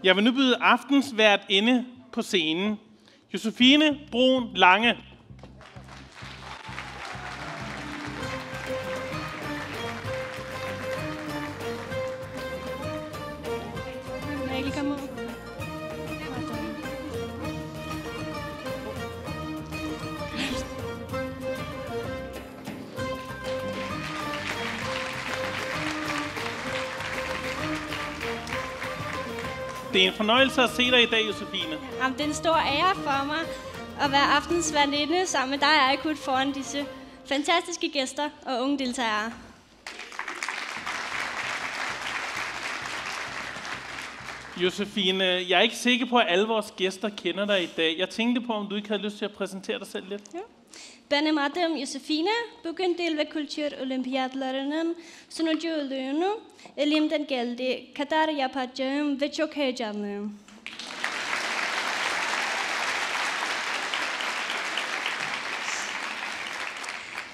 Jeg vil nu byde aftens vært inde på scenen. Josefine Brun Lange. Det er en fornøjelse at se dig i dag, Josefine. Jamen, det er en stor ære for mig at være aftens værtinde sammen med dig, Aykut, foran disse fantastiske gæster og unge deltagere. Josefine, jeg er ikke sikker på, at alle vores gæster kender dig i dag. Jeg tænkte på, om du ikke havde lyst til at præsentere dig selv lidt. Ja. Benim adım Josefine. Bugün Dil ve Kültür Olimpiyatlarının sunuculuğunu elimden geldiği kadar yapacağım ve çok heyecanlıyım.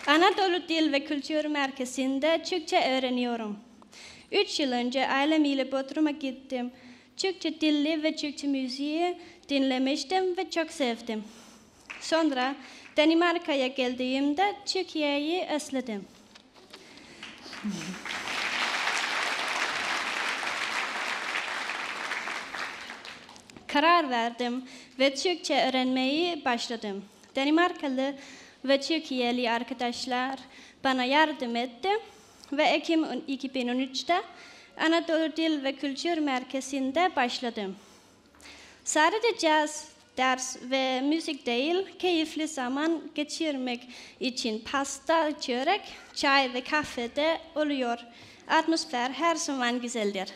Anadolu Dil ve Kültür Merkezi'nde Türkçe öğreniyorum. 3 yıl önce ailemiyle Bodrum'a gittim. Türkçe dilli ve Türkçe müziği dinlemiştim ve çok sevdim. Sonra Danimarka'ya geldiğimde Türkiye'yi özledim. Karar verdim ve Türkçe öğrenmeyi başladım. Danimarkalı ve Türkiye'li arkadaşlar bana yardım etti ve Ekim 2013'te Anadolu Dil ve Kültür Merkezi'nde başladım. Sadece jazz, ders ve müzik değil, keyifli zaman geçirmek için pasta, çörek, çay ve kahve de oluyor. Atmosfer her zaman güzeldir.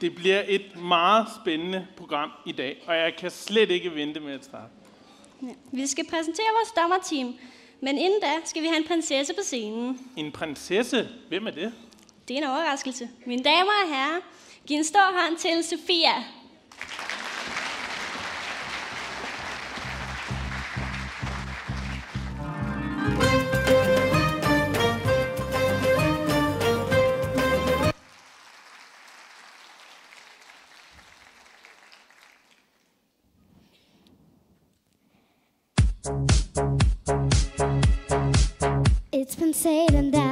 Det bliver et meget spændende program i dag, og jeg kan slet ikke vente med at starte. Ja. Vi skal præsentere vores dommerteam, men inden da skal vi have en prinsesse på scenen. En prinsesse? Hvem er det? Det er en overraskelse. Mine damer og herrer, giv en stor hånd til Sofia. It's been said and that